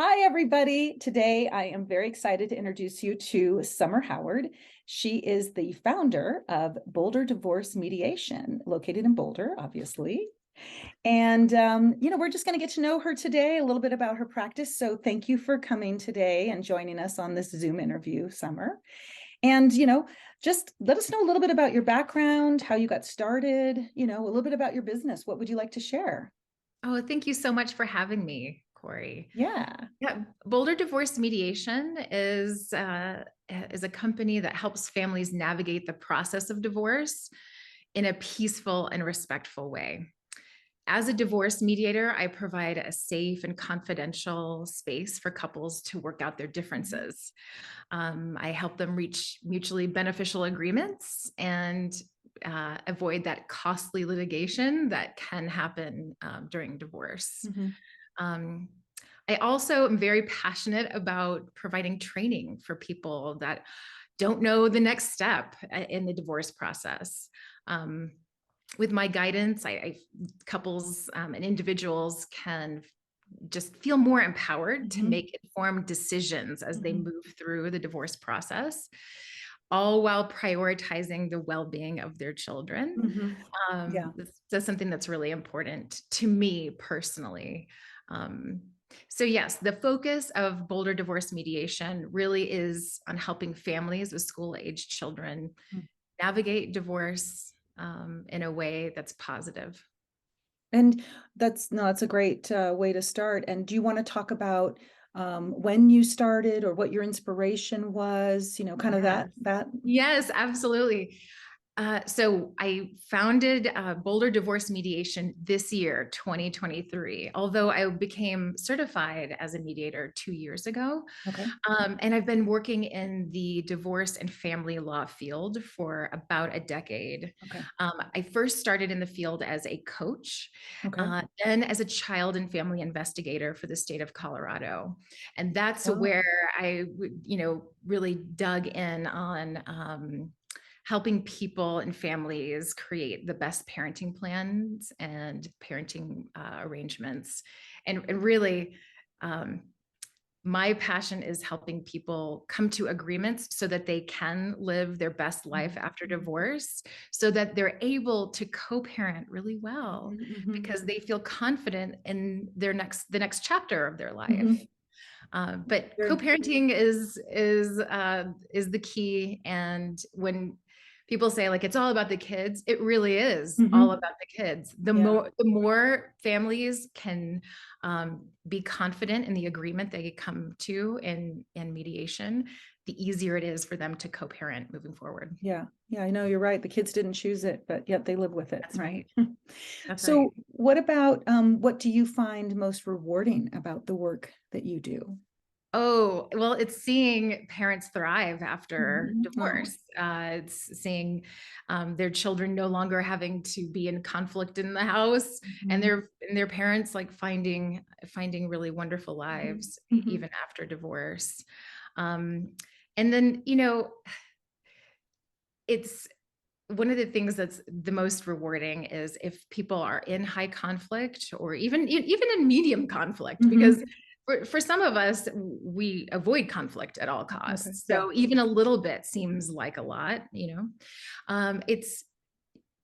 Hi, everybody. Today, I am very excited to introduce you to Summer Howard. She is the founder of Boulder Divorce Mediation, located in Boulder, obviously. And, we're just going to get to know her today, a little bit about her practice. So thank you for coming today and joining us on this Zoom interview, Summer. And, just let us know a little bit about your background, how you got started, a little bit about your business. What would you like to share? Oh, thank you so much for having me, Cory. Yeah. Yeah, Boulder Divorce Mediation is a company that helps families navigate the process of divorce in a peaceful and respectful way. As a divorce mediator, I provide a safe and confidential space for couples to work out their differences. I help them reach mutually beneficial agreements and avoid that costly litigation that can happen during divorce. Mm-hmm. Um, I also am very passionate about providing training for people that don't know the next step in the divorce process. With my guidance, couples and individuals can just feel more empowered to make informed decisions as they move through the divorce process, all while prioritizing the well-being of their children. Yeah. That's something that's really important to me personally. So yes, the focus of Boulder Divorce Mediation really is on helping families with school-aged children navigate divorce in a way that's positive. And that's a great way to start. And do you want to talk about when you started or what your inspiration was, kind of Yes. that? Yes, absolutely. So I founded Boulder Divorce Mediation this year, 2023, although I became certified as a mediator 2 years ago. Okay. And I've been working in the divorce and family law field for about a decade. Okay. I first started in the field as a coach, Okay. then as a child and family investigator for the state of Colorado. And that's Wow. where I, really dug in on helping people and families create the best parenting plans and parenting arrangements. And really, my passion is helping people come to agreements so that they can live their best life after divorce, so that they're able to co-parent really well because they feel confident in the next chapter of their life. But Very. co-parenting is the key. And when people say like it's all about the kids, it really is all about the kids. The more families can be confident in the agreement they come to in mediation, the easier it is for them to co-parent moving forward. Yeah. Yeah, I know you're right. The kids didn't choose it, but yet they live with it, That's right? right. That's right. So what about what do you find most rewarding about the work that you do? Oh, well, it's seeing parents thrive after Oh. divorce. It's seeing their children no longer having to be in conflict in the house, and their parents like finding really wonderful lives even after divorce. And then, it's one of the things that's the most rewarding is if people are in high conflict or even in medium conflict, because for some of us, we avoid conflict at all costs. Okay. Yeah. So even a little bit seems like a lot, it's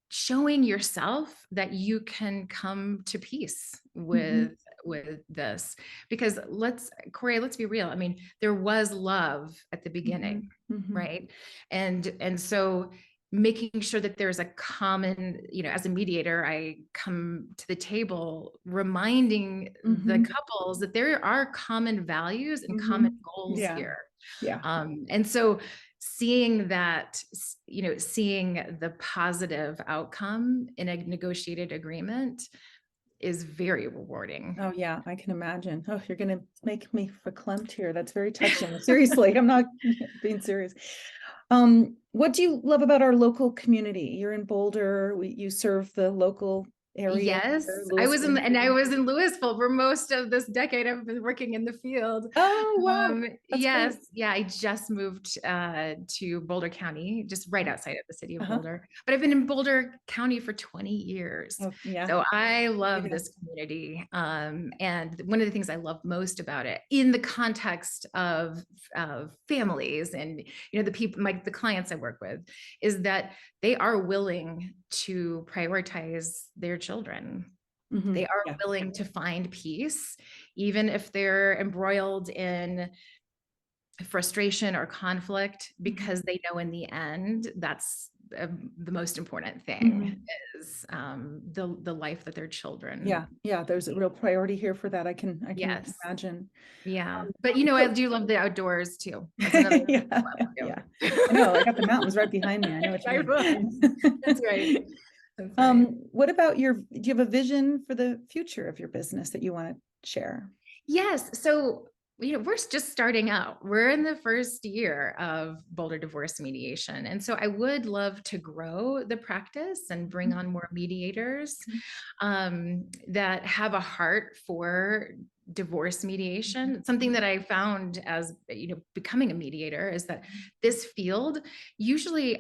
showing yourself that you can come to peace with this, because Cory, let's be real. I mean, there was love at the beginning, right? And so making sure that there's a common, as a mediator, I come to the table reminding the couples that there are common values and common goals Yeah. here. Yeah. And so seeing that, seeing the positive outcome in a negotiated agreement is very rewarding. Oh yeah, I can imagine. Oh, you're going to make me verklempt here. That's very touching. Seriously, I'm not being serious. What do you love about our local community? You're in Boulder. You serve the local area? Yes, Lewisville? and I was in Louisville for most of this decade. I've been working in the field. Oh, wow. That's great. Yes, yeah, I just moved to Boulder County, just right outside of the city of Uh-huh. Boulder. But I've been in Boulder County for 20 years. Oh, yeah. So I love Yeah. this community. And one of the things I love most about it, in the context of families and the people, the clients I work with, is that they are willing to prioritize their children. Mhm. They are Yeah. willing to find peace, even if they're embroiled in frustration or conflict, Mhm. because they know in the end that's the most important thing Mhm. is the life that their children. Yeah. Yeah. There's a real priority here for that. I can Yes, imagine. yeah, Um, but I so do love the outdoors too. That's another thing yeah, I love yeah. I know. I got the too. mountains right behind me. I know what you I mean. love. That's right. That's right. What about do you have a vision for the future of your business that you want to share? Yes. So, we're just starting out. We're in the first year of Boulder Divorce Mediation. And so I would love to grow the practice and bring on more mediators that have a heart for divorce mediation. Something that I found as, becoming a mediator is that this field, usually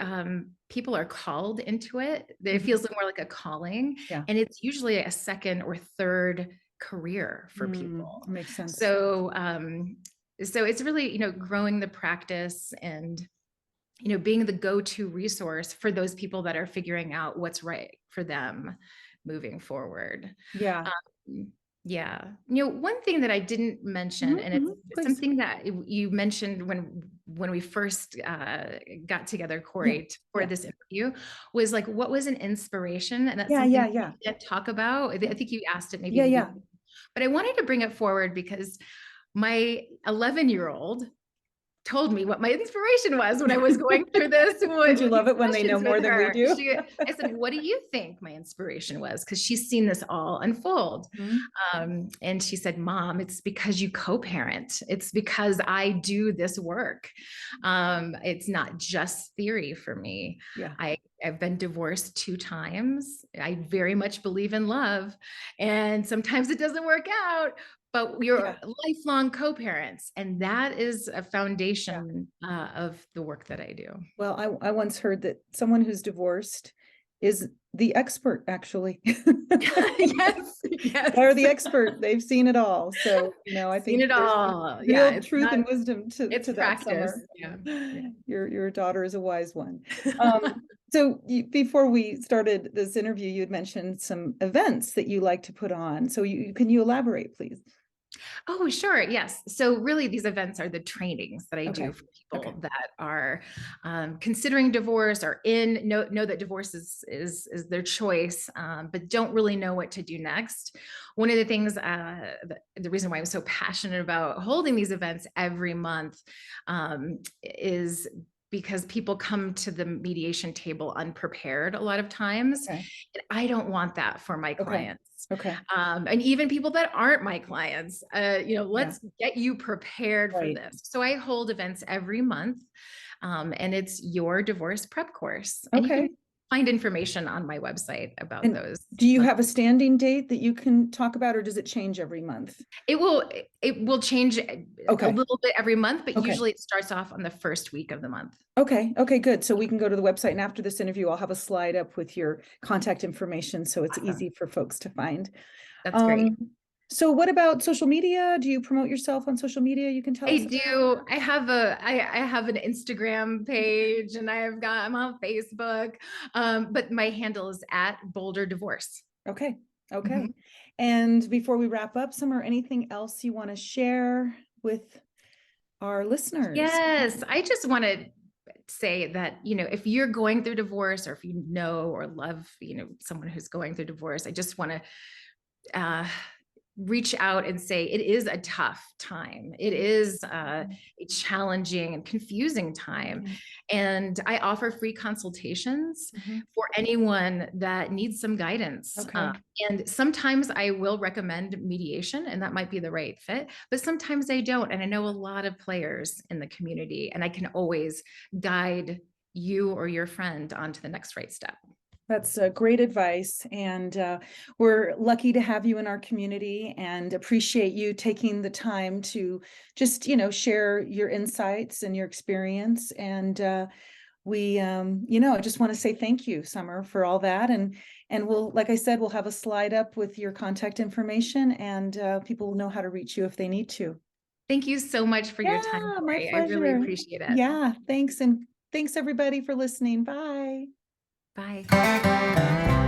people are called into it. It Mhm. feels more like a calling. Yeah. And it's usually a second or third career for people. Makes sense. So it's really, growing the practice and, being the go-to resource for those people that are figuring out what's right for them moving forward. Yeah. Um, yeah. One thing that I didn't mention, Mhm, and it's mhm. Please. something that you mentioned when we first got together, Yeah. Cory, for Yeah. this interview, was like, what was an inspiration? And that's Yeah. something Yeah. that we Yeah. didn't talk about. I think you asked it maybe Yeah. in the Yeah. beginning, but I wanted to bring it forward because my 11-year-old told me what my inspiration was when I was going through this Don't you with love these it when they know questions with more than we her. do? I said, "What do you think my inspiration was?" Because she's seen this all unfold. Mhm. And she said, "Mom, it's because you co-parent. It's because I do this work. It's not just theory for me. Yeah. I've been divorced 2 times. I very much believe in love, and sometimes it doesn't work out, but we're Yeah. lifelong co-parents, and that is a Yeah. foundation of the work that I do." Well, I once heard that someone who's divorced is the expert, actually. Yes, yes. They're the expert. They've seen it all. So, I Seen think it there's some all. Yeah, real it's truth not, and wisdom it's to that, practice. Summer. Yeah. Yeah. Your daughter is a wise one. Um, so before we started this interview, you had mentioned some events that you like to put on. So can you elaborate, please? Oh, sure. Yes. So really these events are the trainings that I Okay. do for Okay. people that are considering divorce or know that divorce is their choice, but don't really know what to do next. One of the things, the reason why I'm so passionate about holding these events every month is because people come to the mediation table unprepared a lot of times. Okay. And I don't want that for my Okay. clients. Okay. And even people that aren't my clients, Yeah. let's get you prepared for Right. this. So I hold events every month, and it's your divorce prep course. And you Okay. can find information on my website about And those. do you have a standing date that you can talk about, or does it change every month? It will change a Okay. little bit every month, but Okay. usually it starts off on the first week of the month. Okay. Okay, good. So we can go to the website, and after this interview, I'll have a slide up with your contact information so it's Awesome. easy for folks to find. That's great. Um, so what about social media? Do you promote yourself on social media? You can tell I us about? do. I have an Instagram page and I'm on Facebook. But my handle is at Boulder Divorce. Okay. Okay. Mhm. And before we wrap up, Summer, anything else you want to share with our listeners? Yes, I just want to say that, if you're going through divorce or if you know or love, someone who's going through divorce, I just want to uh, reach out and say it is a tough time. It is a challenging and confusing time. Mhm. And I offer free consultations Mhm. for anyone that needs some guidance. Okay. And sometimes I will recommend mediation, and that might be the right fit, but sometimes I don't. And I know a lot of players in the community, and I can always guide you or your friend onto the next right step. That's great advice. And we're lucky to have you in our community and appreciate you taking the time to just, share your insights and your experience. And I just want to say thank you, Summer, for all that. And we'll, like I said, we'll have a slide up with your contact information, and people will know how to reach you if they need to. Thank you so much for your time, Yeah, my Cory. I really pleasure. appreciate it. Yeah, thanks. And thanks everybody for listening. Bye. Bye.